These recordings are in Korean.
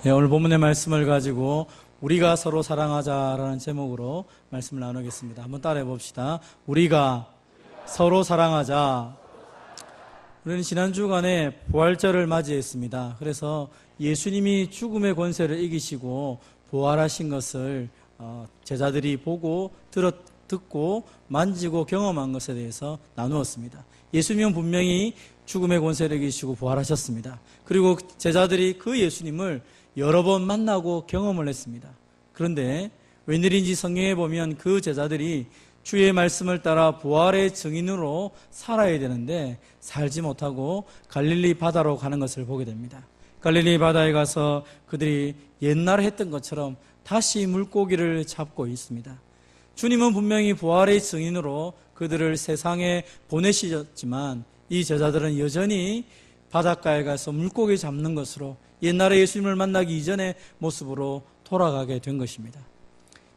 오늘 본문의 말씀을 가지고 우리가 서로 사랑하자라는 제목으로 말씀을 나누겠습니다. 한번 따라해 봅시다. 우리가 서로 사랑하자. 우리는 지난 주간에 부활절을 맞이했습니다. 그래서 예수님이 죽음의 권세를 이기시고 부활하신 것을 제자들이 보고 듣고 만지고 경험한 것에 대해서 나누었습니다. 예수님은 분명히 죽음의 권세를 이기시고 부활하셨습니다. 그리고 제자들이 그 예수님을 여러 번 만나고 경험을 했습니다. 그런데 웬일인지 성경에 보면 그 제자들이 주의 말씀을 따라 부활의 증인으로 살아야 되는데 살지 못하고 갈릴리 바다로 가는 것을 보게 됩니다. 갈릴리 바다에 가서 그들이 옛날에 했던 것처럼 다시 물고기를 잡고 있습니다. 주님은 분명히 부활의 증인으로 그들을 세상에 보내시었지만 이 제자들은 여전히 바닷가에 가서 물고기 잡는 것으로 옛날에 예수님을 만나기 이전의 모습으로 돌아가게 된 것입니다.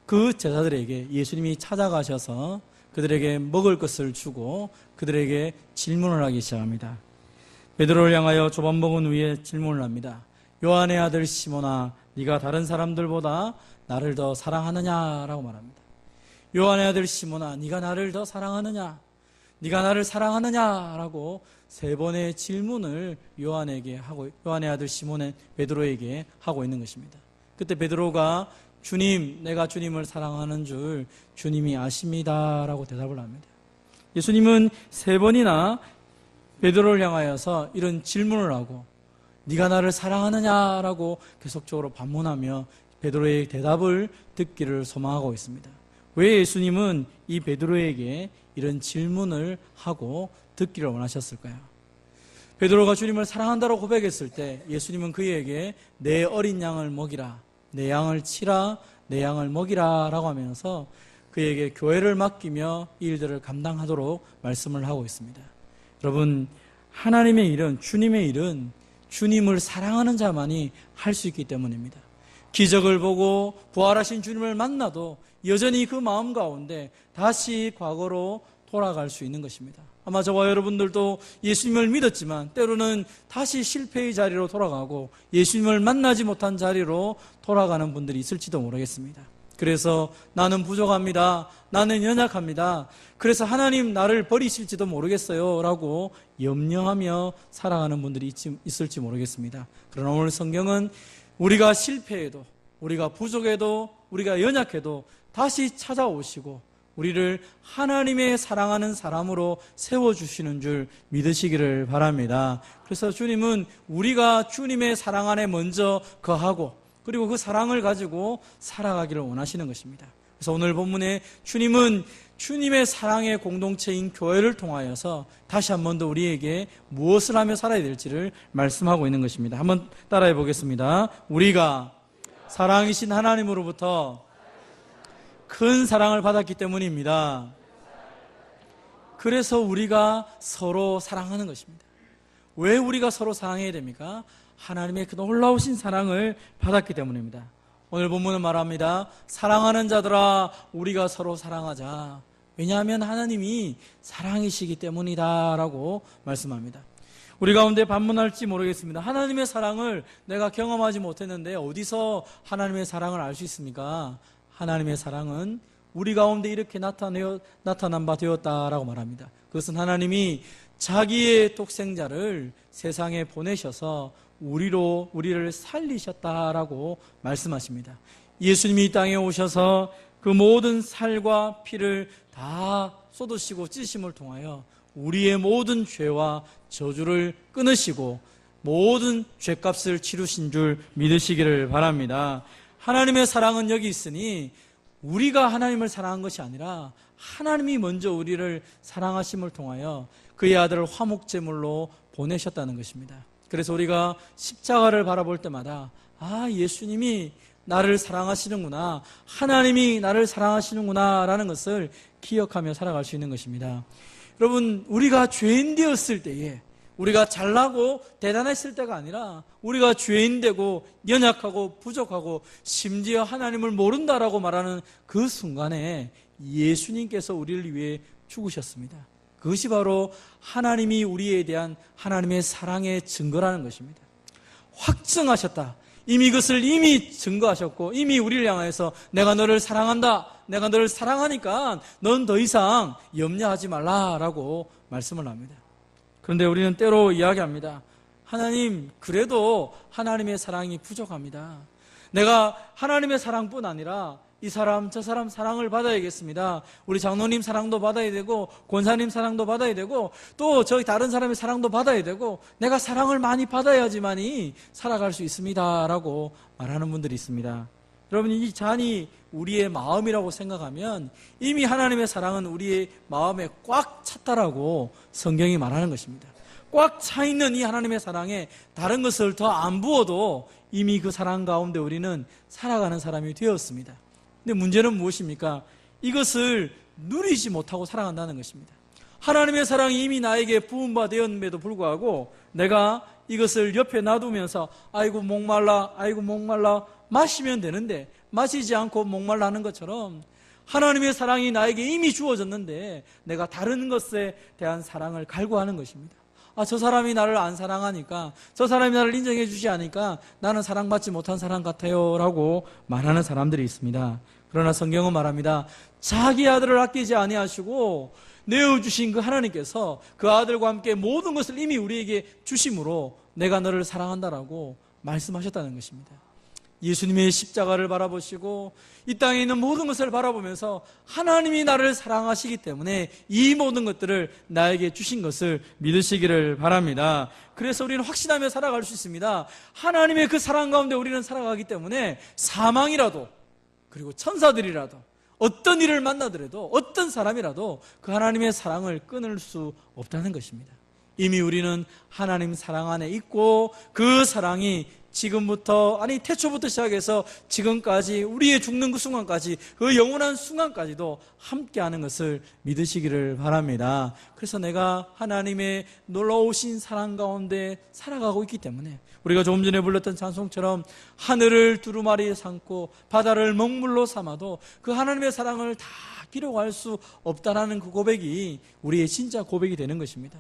그 제자들에게 예수님이 찾아가셔서 그들에게 먹을 것을 주고 그들에게 질문을 하기 시작합니다. 베드로를 향하여 조반복은 위에 질문을 합니다. 요한의 아들 시몬아, 네가 다른 사람들보다 나를 더 사랑하느냐라고 말합니다. 요한의 아들 시몬아, 네가 나를 더 사랑하느냐? 네가 나를 사랑하느냐라고 세 번의 질문을 요한의 아들 시몬의 베드로에게 하고 있는 것입니다. 그때 베드로가 주님, 내가 주님을 사랑하는 줄 주님이 아십니다라고 대답을 합니다. 예수님은 세 번이나 베드로를 향하여서 이런 질문을 하고 네가 나를 사랑하느냐라고 계속적으로 반문하며 베드로의 대답을 듣기를 소망하고 있습니다. 왜 예수님은 이 베드로에게 이런 질문을 하고 듣기를 원하셨을까요? 베드로가 주님을 사랑한다고 고백했을 때 예수님은 그에게 내 어린 양을 먹이라, 내 양을 치라, 내 양을 먹이라 라고 하면서 그에게 교회를 맡기며 이 일들을 감당하도록 말씀을 하고 있습니다. 여러분, 하나님의 일은, 주님의 일은 주님을 사랑하는 자만이 할 수 있기 때문입니다. 기적을 보고 부활하신 주님을 만나도 여전히 그 마음 가운데 다시 과거로 돌아갈 수 있는 것입니다. 아마 저와 여러분들도 예수님을 믿었지만 때로는 다시 실패의 자리로 돌아가고 예수님을 만나지 못한 자리로 돌아가는 분들이 있을지도 모르겠습니다. 그래서 나는 부족합니다. 나는 연약합니다. 그래서 하나님 나를 버리실지도 모르겠어요 라고 염려하며 살아가는 분들이 있을지 모르겠습니다. 그러나 오늘 성경은 우리가 실패해도, 우리가 부족해도, 우리가 연약해도 다시 찾아오시고 우리를 하나님의 사랑하는 사람으로 세워주시는 줄 믿으시기를 바랍니다. 그래서 주님은 우리가 주님의 사랑 안에 먼저 거하고 그리고 그 사랑을 가지고 살아가기를 원하시는 것입니다. 그래서 오늘 본문에 주님은 주님의 사랑의 공동체인 교회를 통하여서 다시 한 번 더 우리에게 무엇을 하며 살아야 될지를 말씀하고 있는 것입니다. 한번 따라해 보겠습니다. 우리가 사랑이신 하나님으로부터 큰 사랑을 받았기 때문입니다. 그래서 우리가 서로 사랑하는 것입니다. 왜 우리가 서로 사랑해야 됩니까? 하나님의 그 놀라우신 사랑을 받았기 때문입니다. 오늘 본문은 말합니다. 사랑하는 자들아, 우리가 서로 사랑하자. 왜냐하면 하나님이 사랑이시기 때문이다 라고 말씀합니다. 우리 가운데 반문할지 모르겠습니다. 하나님의 사랑을 내가 경험하지 못했는데 어디서 하나님의 사랑을 알 수 있습니까? 하나님의 사랑은 우리 가운데 이렇게 나타난 바 되었다라고 말합니다. 그것은 하나님이 자기의 독생자를 세상에 보내셔서 우리를 살리셨다라고 말씀하십니다. 예수님이 이 땅에 오셔서 그 모든 살과 피를 다 쏟으시고 찢으심을 통하여 우리의 모든 죄와 저주를 끊으시고 모든 죄값을 치르신 줄 믿으시기를 바랍니다. 하나님의 사랑은 여기 있으니 우리가 하나님을 사랑한 것이 아니라 하나님이 먼저 우리를 사랑하심을 통하여 그의 아들을 화목제물로 보내셨다는 것입니다. 그래서 우리가 십자가를 바라볼 때마다 예수님이 나를 사랑하시는구나, 하나님이 나를 사랑하시는구나 라는 것을 기억하며 살아갈 수 있는 것입니다. 여러분, 우리가 죄인 되었을 때에 우리가 잘나고 대단했을 때가 아니라 우리가 죄인되고 연약하고 부족하고 심지어 하나님을 모른다라고 말하는 그 순간에 예수님께서 우리를 위해 죽으셨습니다. 그것이 바로 하나님이 우리에 대한 하나님의 사랑의 증거라는 것입니다. 확증하셨다. 이미 그것을 이미 증거하셨고 이미 우리를 향해서 내가 너를 사랑한다, 내가 너를 사랑하니까 넌 더 이상 염려하지 말라라고 말씀을 합니다. 그런데 우리는 때로 이야기합니다. 하나님, 그래도 하나님의 사랑이 부족합니다. 내가 하나님의 사랑뿐 아니라 이 사람 저 사람 사랑을 받아야겠습니다. 우리 장로님 사랑도 받아야 되고 권사님 사랑도 받아야 되고 또 저희 다른 사람의 사랑도 받아야 되고 내가 사랑을 많이 받아야지만이 살아갈 수 있습니다 라고 말하는 분들이 있습니다. 여러분, 이 잔이 우리의 마음이라고 생각하면 이미 하나님의 사랑은 우리의 마음에 꽉 찼다라고 성경이 말하는 것입니다. 꽉 차 있는 이 하나님의 사랑에 다른 것을 더 안 부어도 이미 그 사랑 가운데 우리는 살아가는 사람이 되었습니다. 근데 문제는 무엇입니까? 이것을 누리지 못하고 살아간다는 것입니다. 하나님의 사랑이 이미 나에게 부은 바 되었음에도 불구하고 내가 이것을 옆에 놔두면서 아이고 목말라 마시면 되는데 마시지 않고 목말라 하는 것처럼 하나님의 사랑이 나에게 이미 주어졌는데 내가 다른 것에 대한 사랑을 갈구하는 것입니다. 저 사람이 나를 안 사랑하니까, 저 사람이 나를 인정해 주지 않으니까 나는 사랑받지 못한 사람 같아요 라고 말하는 사람들이 있습니다. 그러나 성경은 말합니다. 자기 아들을 아끼지 아니하시고 내어주신 그 하나님께서 그 아들과 함께 모든 것을 이미 우리에게 주심으로 내가 너를 사랑한다라고 말씀하셨다는 것입니다. 예수님의 십자가를 바라보시고 이 땅에 있는 모든 것을 바라보면서 하나님이 나를 사랑하시기 때문에 이 모든 것들을 나에게 주신 것을 믿으시기를 바랍니다. 그래서 우리는 확신하며 살아갈 수 있습니다. 하나님의 그 사랑 가운데 우리는 살아가기 때문에 사망이라도 그리고 천사들이라도 어떤 일을 만나더라도 어떤 사람이라도 그 하나님의 사랑을 끊을 수 없다는 것입니다. 이미 우리는 하나님 사랑 안에 있고 그 사랑이 지금부터 태초부터 시작해서 지금까지 우리의 죽는 그 순간까지 그 영원한 순간까지도 함께하는 것을 믿으시기를 바랍니다. 그래서 내가 하나님의 놀라우신 사랑 가운데 살아가고 있기 때문에 우리가 조금 전에 불렀던 찬송처럼 하늘을 두루마리 삼고 바다를 먹물로 삼아도 그 하나님의 사랑을 다 기록할 수 없다라는 그 고백이 우리의 진짜 고백이 되는 것입니다.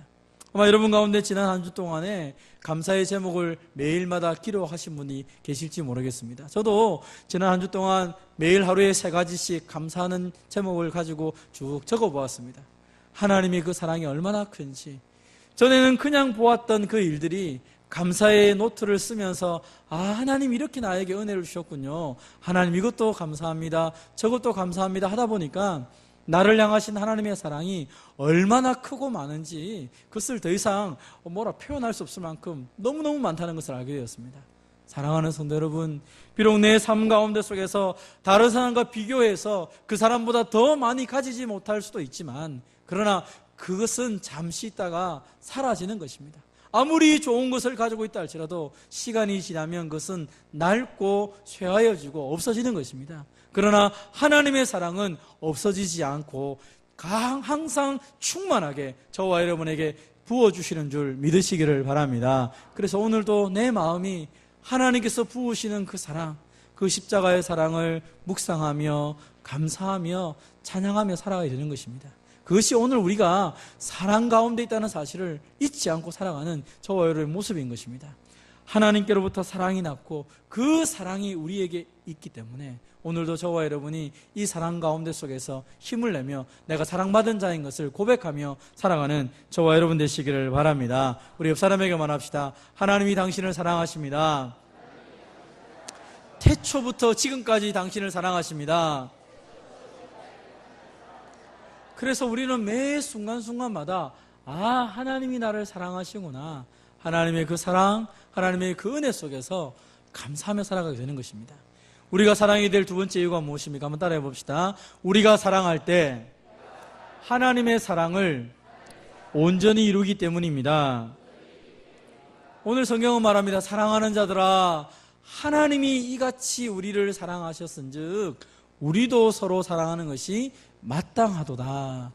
아마 여러분 가운데 지난 한 주 동안에 감사의 제목을 매일마다 기록하신 분이 계실지 모르겠습니다. 저도 지난 한 주 동안 매일 하루에 3가지씩 감사하는 제목을 가지고 쭉 적어보았습니다. 하나님의 그 사랑이 얼마나 큰지, 전에는 그냥 보았던 그 일들이 감사의 노트를 쓰면서 하나님 이렇게 나에게 은혜를 주셨군요, 하나님 이것도 감사합니다, 저것도 감사합니다 하다 보니까 나를 향하신 하나님의 사랑이 얼마나 크고 많은지 그것을 더 이상 표현할 수 없을 만큼 너무너무 많다는 것을 알게 되었습니다. 사랑하는 성도 여러분, 비록 내 삶 가운데 속에서 다른 사람과 비교해서 그 사람보다 더 많이 가지지 못할 수도 있지만 그러나 그것은 잠시 있다가 사라지는 것입니다. 아무리 좋은 것을 가지고 있다 할지라도 시간이 지나면 그것은 낡고 쇠하여지고 없어지는 것입니다. 그러나 하나님의 사랑은 없어지지 않고 항상 충만하게 저와 여러분에게 부어주시는 줄 믿으시기를 바랍니다. 그래서 오늘도 내 마음이 하나님께서 부으시는 그 사랑, 그 십자가의 사랑을 묵상하며 감사하며 찬양하며 살아가야 되는 것입니다. 그것이 오늘 우리가 사랑 가운데 있다는 사실을 잊지 않고 살아가는 저와 여러분의 모습인 것입니다. 하나님께로부터 사랑이 났고 그 사랑이 우리에게 있기 때문에 오늘도 저와 여러분이 이 사랑 가운데 속에서 힘을 내며 내가 사랑받은 자인 것을 고백하며 살아가는 저와 여러분 되시기를 바랍니다. 우리 옆 사람에게 말합시다. 하나님이 당신을 사랑하십니다. 태초부터 지금까지 당신을 사랑하십니다. 그래서 우리는 매 순간순간마다 하나님이 나를 사랑하시구나, 하나님의 그 사랑, 하나님의 그 은혜 속에서 감사하며 살아가게 되는 것입니다. 우리가 사랑해야 될 두 번째 이유가 무엇입니까? 한번 따라해 봅시다. 우리가 사랑할 때 하나님의 사랑을 온전히 이루기 때문입니다. 오늘 성경은 말합니다. 사랑하는 자들아, 하나님이 이같이 우리를 사랑하셨은즉 우리도 서로 사랑하는 것이 마땅하도다.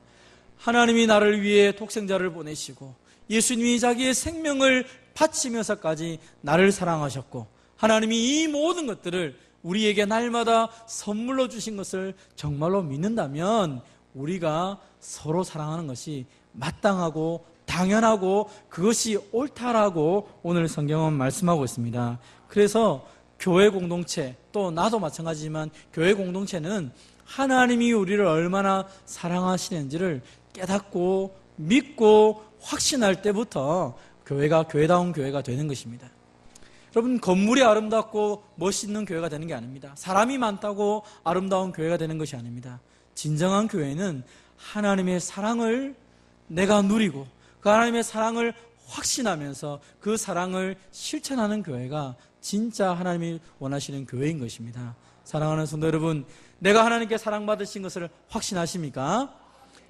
하나님이 나를 위해 독생자를 보내시고 예수님이 자기의 생명을 바치면서까지 나를 사랑하셨고 하나님이 이 모든 것들을 우리에게 날마다 선물로 주신 것을 정말로 믿는다면 우리가 서로 사랑하는 것이 마땅하고 당연하고 그것이 옳다라고 오늘 성경은 말씀하고 있습니다. 그래서 교회 공동체, 또 나도 마찬가지지만 교회 공동체는 하나님이 우리를 얼마나 사랑하시는지를 깨닫고 믿고 확신할 때부터 교회가 교회다운 교회가 되는 것입니다. 여러분, 건물이 아름답고 멋있는 교회가 되는 게 아닙니다. 사람이 많다고 아름다운 교회가 되는 것이 아닙니다. 진정한 교회는 하나님의 사랑을 내가 누리고 그 하나님의 사랑을 확신하면서 그 사랑을 실천하는 교회가 진짜 하나님이 원하시는 교회인 것입니다. 사랑하는 성도 여러분, 내가 하나님께 사랑받으신 것을 확신하십니까?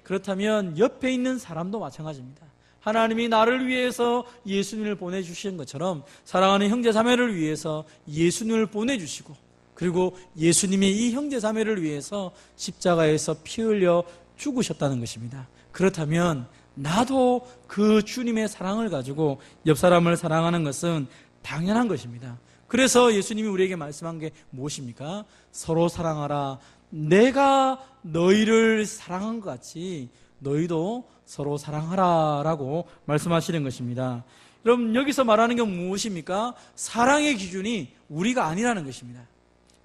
그렇다면 옆에 있는 사람도 마찬가지입니다. 하나님이 나를 위해서 예수님을 보내주신 것처럼 사랑하는 형제자매를 위해서 예수님을 보내주시고, 그리고 예수님이 이 형제자매를 위해서 십자가에서 피 흘려 죽으셨다는 것입니다. 그렇다면 나도 그 주님의 사랑을 가지고 옆 사람을 사랑하는 것은 당연한 것입니다. 그래서 예수님이 우리에게 말씀한 게 무엇입니까? 서로 사랑하라. 내가 너희를 사랑한 것 같이 너희도 서로 사랑하라 라고 말씀하시는 것입니다. 여러분, 여기서 말하는 게 무엇입니까? 사랑의 기준이 우리가 아니라는 것입니다.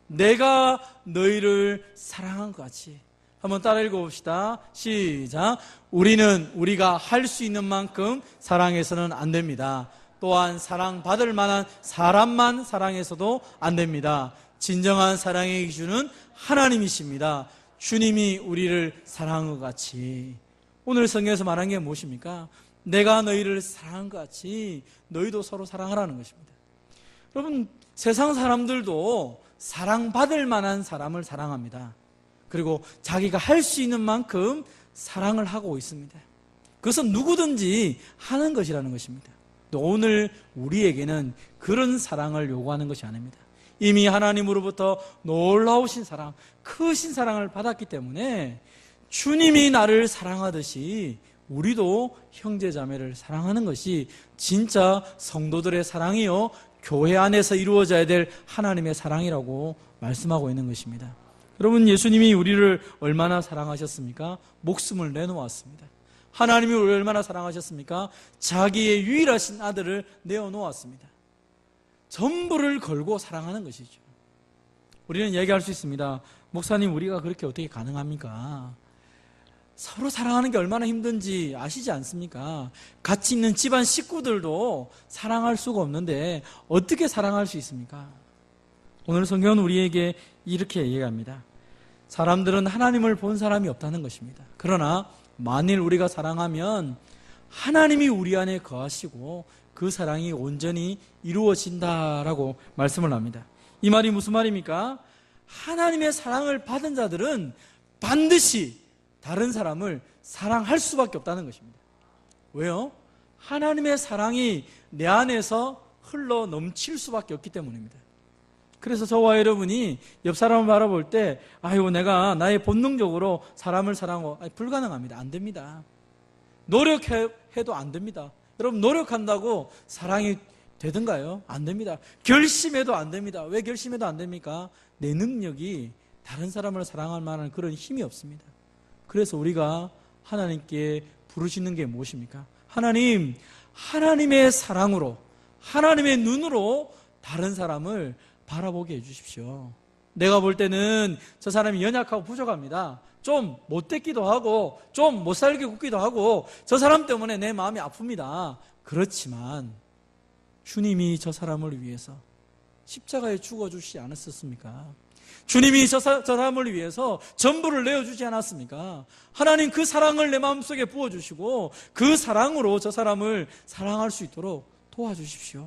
내가 너희를 사랑한 것 같이. 한번 따라 읽어봅시다. 시작. 우리는 우리가 할 수 있는 만큼 사랑해서는 안 됩니다. 또한 사랑받을 만한 사람만 사랑해서도 안 됩니다. 진정한 사랑의 기준은 하나님이십니다. 주님이 우리를 사랑한 것 같이. 오늘 성경에서 말한 게 무엇입니까? 내가 너희를 사랑한 것 같이 너희도 서로 사랑하라는 것입니다. 여러분, 세상 사람들도 사랑받을 만한 사람을 사랑합니다. 그리고 자기가 할 수 있는 만큼 사랑을 하고 있습니다. 그것은 누구든지 하는 것이라는 것입니다. 또 오늘 우리에게는 그런 사랑을 요구하는 것이 아닙니다. 이미 하나님으로부터 놀라우신 사랑, 크신 사랑을 받았기 때문에 주님이 나를 사랑하듯이 우리도 형제자매를 사랑하는 것이 진짜 성도들의 사랑이요, 교회 안에서 이루어져야 될 하나님의 사랑이라고 말씀하고 있는 것입니다. 여러분, 예수님이 우리를 얼마나 사랑하셨습니까? 목숨을 내놓았습니다. 하나님이 우리를 얼마나 사랑하셨습니까? 자기의 유일하신 아들을 내어놓았습니다. 전부를 걸고 사랑하는 것이죠. 우리는 얘기할 수 있습니다. 목사님, 우리가 그렇게 어떻게 가능합니까? 서로 사랑하는 게 얼마나 힘든지 아시지 않습니까? 같이 있는 집안 식구들도 사랑할 수가 없는데 어떻게 사랑할 수 있습니까? 오늘 성경은 우리에게 이렇게 얘기합니다. 사람들은 하나님을 본 사람이 없다는 것입니다. 그러나 만일 우리가 사랑하면 하나님이 우리 안에 거하시고 그 사랑이 온전히 이루어진다라고 말씀을 합니다. 이 말이 무슨 말입니까? 하나님의 사랑을 받은 자들은 반드시 다른 사람을 사랑할 수밖에 없다는 것입니다. 왜요? 하나님의 사랑이 내 안에서 흘러 넘칠 수밖에 없기 때문입니다. 그래서 저와 여러분이 옆 사람을 바라볼 때 내가 나의 본능적으로 사람을 사랑하고 불가능합니다. 안 됩니다. 노력해도 안 됩니다. 여러분, 노력한다고 사랑이 되든가요? 안 됩니다. 결심해도 안 됩니다. 왜 결심해도 안 됩니까? 내 능력이 다른 사람을 사랑할 만한 그런 힘이 없습니다. 그래서 우리가 하나님께 부르시는 게 무엇입니까? 하나님, 하나님의 사랑으로, 하나님의 눈으로 다른 사람을 바라보게 해주십시오. 내가 볼 때는 저 사람이 연약하고 부족합니다. 좀 못됐기도 하고 좀 못살게 굽기도 하고 저 사람 때문에 내 마음이 아픕니다. 그렇지만 주님이 저 사람을 위해서 십자가에 죽어주시지 않았었습니까? 주님이 저 사람을 위해서 전부를 내어주지 않았습니까? 하나님 그 사랑을 내 마음속에 부어주시고 그 사랑으로 저 사람을 사랑할 수 있도록 도와주십시오.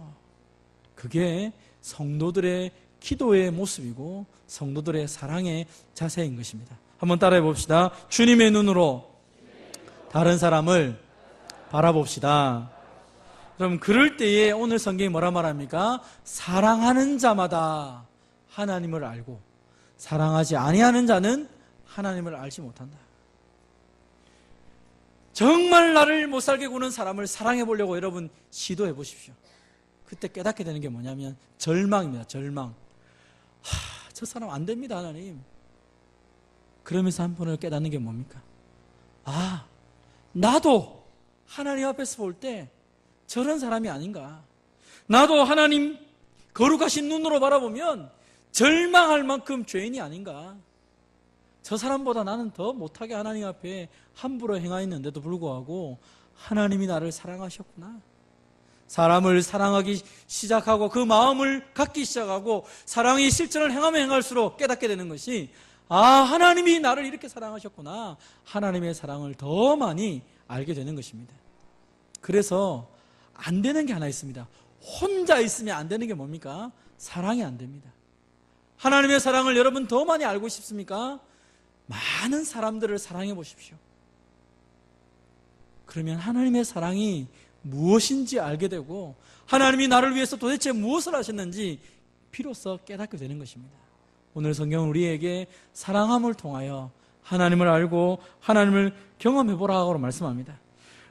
그게 성도들의 기도의 모습이고 성도들의 사랑의 자세인 것입니다. 한번 따라해 봅시다. 주님의 눈으로 다른 사람을 바라봅시다. 그럼 그럴 때에 오늘 성경이 뭐라 말합니까? 사랑하는 자마다 하나님을 알고 사랑하지 아니하는 자는 하나님을 알지 못한다. 정말 나를 못살게 구는 사람을 사랑해 보려고 여러분 시도해 보십시오. 그때 깨닫게 되는 게 뭐냐면 절망입니다. 절망. 저 사람 안 됩니다, 하나님. 그러면서 한편으로 깨닫는 게 뭡니까? 나도 하나님 앞에서 볼 때 저런 사람이 아닌가. 나도 하나님 거룩하신 눈으로 바라보면 절망할 만큼 죄인이 아닌가. 저 사람보다 나는 더 못하게 하나님 앞에 함부로 행하였는데도 불구하고 하나님이 나를 사랑하셨구나. 사람을 사랑하기 시작하고 그 마음을 갖기 시작하고 사랑이 실천을 행하면 행할수록 깨닫게 되는 것이, 하나님이 나를 이렇게 사랑하셨구나. 하나님의 사랑을 더 많이 알게 되는 것입니다. 그래서 안 되는 게 하나 있습니다. 혼자 있으면 안 되는 게 뭡니까? 사랑이 안 됩니다. 하나님의 사랑을 여러분 더 많이 알고 싶습니까? 많은 사람들을 사랑해 보십시오. 그러면 하나님의 사랑이 무엇인지 알게 되고 하나님이 나를 위해서 도대체 무엇을 하셨는지 비로소 깨닫게 되는 것입니다. 오늘 성경은 우리에게 사랑함을 통하여 하나님을 알고 하나님을 경험해보라고 말씀합니다.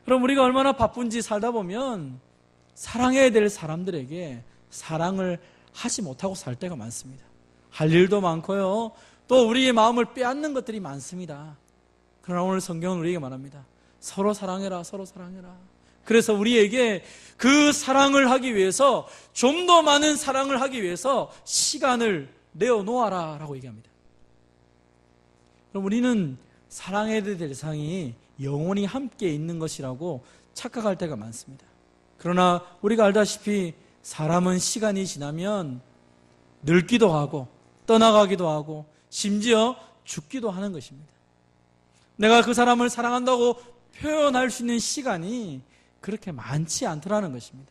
그럼 우리가 얼마나 바쁜지 살다 보면 사랑해야 될 사람들에게 사랑을 하지 못하고 살 때가 많습니다. 할 일도 많고요, 또 우리의 마음을 빼앗는 것들이 많습니다. 그러나 오늘 성경은 우리에게 말합니다. 서로 사랑해라, 서로 사랑해라. 그래서 우리에게 그 사랑을 하기 위해서, 좀 더 많은 사랑을 하기 위해서 시간을 내어놓아라 라고 얘기합니다. 그럼 우리는 사랑해야 될 대상이 영원히 함께 있는 것이라고 착각할 때가 많습니다. 그러나 우리가 알다시피 사람은 시간이 지나면 늙기도 하고 떠나가기도 하고 심지어 죽기도 하는 것입니다. 내가 그 사람을 사랑한다고 표현할 수 있는 시간이 그렇게 많지 않더라는 것입니다.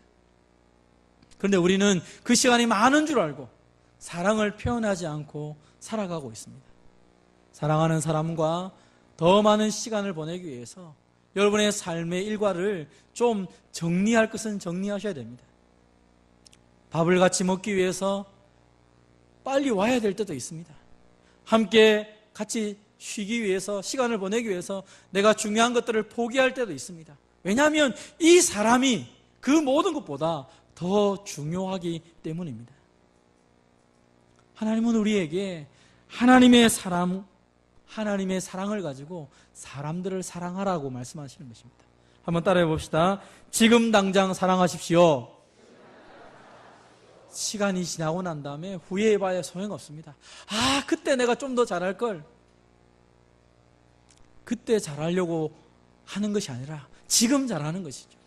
그런데 우리는 그 시간이 많은 줄 알고 사랑을 표현하지 않고 살아가고 있습니다. 사랑하는 사람과 더 많은 시간을 보내기 위해서 여러분의 삶의 일과를 좀 정리할 것은 정리하셔야 됩니다. 밥을 같이 먹기 위해서 빨리 와야 될 때도 있습니다. 함께 같이 쉬기 위해서, 시간을 보내기 위해서 내가 중요한 것들을 포기할 때도 있습니다. 왜냐하면 이 사람이 그 모든 것보다 더 중요하기 때문입니다. 하나님은 우리에게 하나님의 사랑을 가지고 사람들을 사랑하라고 말씀하시는 것입니다. 한번 따라해 봅시다. 지금 당장 사랑하십시오. 시간이 지나고 난 다음에 후회해봐야 소용없습니다. 그때 내가 좀 더 잘할 걸. 그때 잘하려고 하는 것이 아니라 지금 잘하는 것이죠.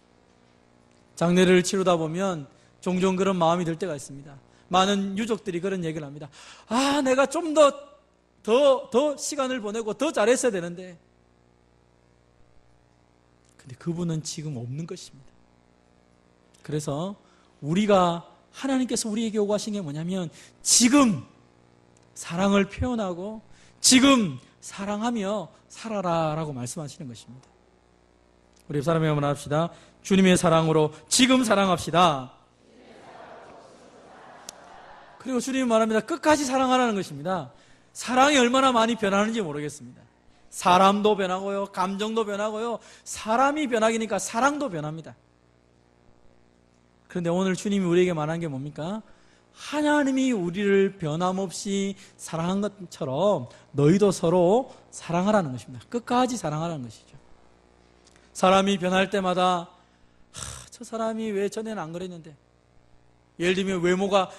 장례를 치르다 보면 종종 그런 마음이 들 때가 있습니다. 많은 유족들이 그런 얘기를 합니다. 내가 좀 더 시간을 보내고 더 잘했어야 되는데. 근데 그분은 지금 없는 것입니다. 그래서 하나님께서 우리에게 요구하신 게 뭐냐면 지금 사랑을 표현하고 지금 사랑하며 살아라 라고 말씀하시는 것입니다. 우리 사람이 한번 합시다. 주님의 사랑으로 지금 사랑합시다. 그리고 주님이 말합니다. 끝까지 사랑하라는 것입니다. 사랑이 얼마나 많이 변하는지 모르겠습니다. 사람도 변하고요, 감정도 변하고요, 사람이 변하기니까 사랑도 변합니다. 그런데 오늘 주님이 우리에게 말한 게 뭡니까? 하나님이 우리를 변함없이 사랑한 것처럼 너희도 서로 사랑하라는 것입니다. 끝까지 사랑하라는 것이죠. 사람이 변할 때마다 저 사람이 왜 전에는 안 그랬는데, 예를 들면 외모가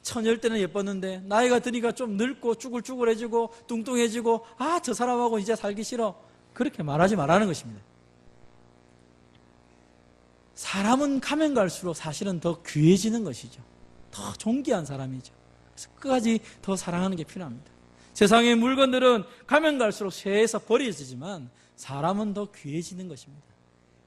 처녀일 때는 예뻤는데 나이가 드니까 좀 늙고 쭈글쭈글해지고 뚱뚱해지고 저 사람하고 이제 살기 싫어, 그렇게 말하지 말라는 것입니다. 사람은 가면 갈수록 사실은 더 귀해지는 것이죠. 더 존귀한 사람이죠. 그래서 끝까지 더 사랑하는 게 필요합니다. 세상의 물건들은 가면 갈수록 쇠해서 버려지지만 사람은 더 귀해지는 것입니다.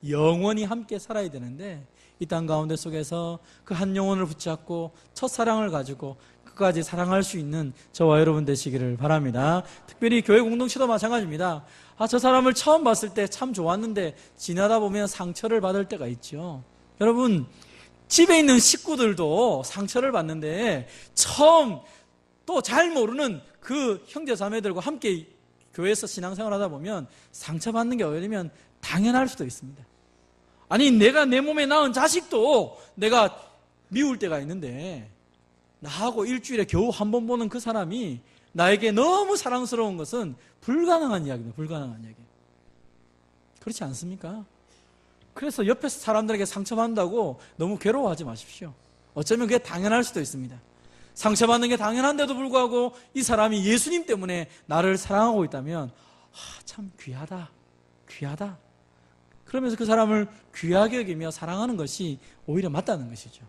영원히 함께 살아야 되는데 이 땅 가운데 속에서 그 한 영혼을 붙잡고 첫사랑을 가지고 끝까지 사랑할 수 있는 저와 여러분 되시기를 바랍니다. 특별히 교회 공동체도 마찬가지입니다. 저 사람을 처음 봤을 때 참 좋았는데 지나다 보면 상처를 받을 때가 있죠. 여러분, 집에 있는 식구들도 상처를 받는데 처음 또 잘 모르는 그 형제 자매들과 함께 교회에서 신앙생활 하다 보면 상처받는 게 오히려 당연할 수도 있습니다. 아니, 내가 내 몸에 낳은 자식도 내가 미울 때가 있는데 나하고 일주일에 겨우 한 번 보는 그 사람이 나에게 너무 사랑스러운 것은 불가능한 이야기입니다. 불가능한 이야기. 그렇지 않습니까? 그래서 옆에서 사람들에게 상처받는다고 너무 괴로워하지 마십시오. 어쩌면 그게 당연할 수도 있습니다. 상처받는 게 당연한데도 불구하고 이 사람이 예수님 때문에 나를 사랑하고 있다면 참 귀하다. 그러면서 그 사람을 귀하게 여기며 사랑하는 것이 오히려 맞다는 것이죠.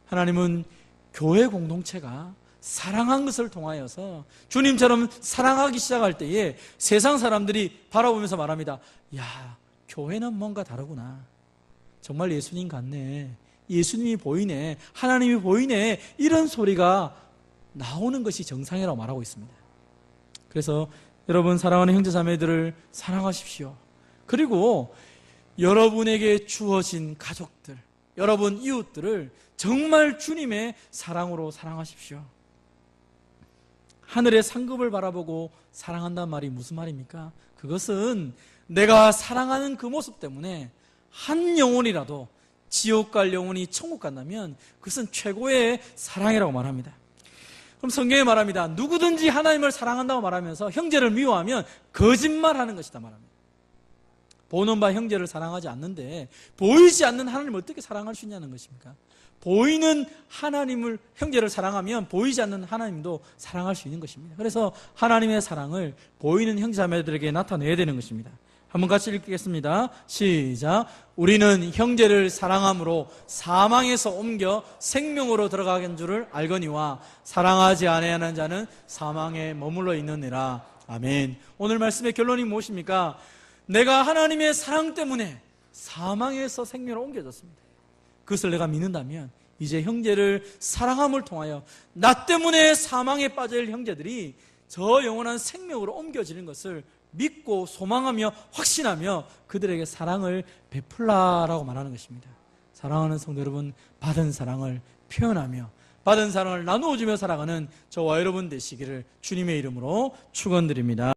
하나님은 교회 공동체가 사랑한 것을 통하여서 주님처럼 사랑하기 시작할 때에 세상 사람들이 바라보면서 말합니다. 야, 교회는 뭔가 다르구나. 정말 예수님 같네. 예수님이 보이네. 하나님이 보이네. 이런 소리가 나오는 것이 정상이라고 말하고 있습니다. 그래서 여러분 사랑하는 형제자매들을 사랑하십시오. 그리고 여러분에게 주어진 가족들, 여러분 이웃들을 정말 주님의 사랑으로 사랑하십시오. 하늘의 상급을 바라보고 사랑한다는 말이 무슨 말입니까? 그것은 내가 사랑하는 그 모습 때문에 한 영혼이라도 지옥 갈 영혼이 천국 간다면 그것은 최고의 사랑이라고 말합니다. 그럼 성경에 말합니다. 누구든지 하나님을 사랑한다고 말하면서 형제를 미워하면 거짓말하는 것이다 말합니다. 보는 바 형제를 사랑하지 않는데 보이지 않는 하나님을 어떻게 사랑할 수 있냐는 것입니까? 보이는 하나님을 형제를 사랑하면 보이지 않는 하나님도 사랑할 수 있는 것입니다. 그래서 하나님의 사랑을 보이는 형제자매들에게 나타내야 되는 것입니다. 한번 같이 읽겠습니다. 시작. 우리는 형제를 사랑함으로 사망에서 옮겨 생명으로 들어가는 줄을 알거니와 사랑하지 아니하는 자는 사망에 머물러 있느니라. 아멘. 오늘 말씀의 결론이 무엇입니까? 내가 하나님의 사랑 때문에 사망에서 생명으로 옮겨졌습니다. 그것을 내가 믿는다면 이제 형제를 사랑함을 통하여 나 때문에 사망에 빠질 형제들이 저 영원한 생명으로 옮겨지는 것을 믿고 소망하며 확신하며 그들에게 사랑을 베풀라라고 말하는 것입니다. 사랑하는 성도 여러분, 받은 사랑을 표현하며 받은 사랑을 나누어주며 살아가는 저와 여러분 되시기를 주님의 이름으로 축원드립니다.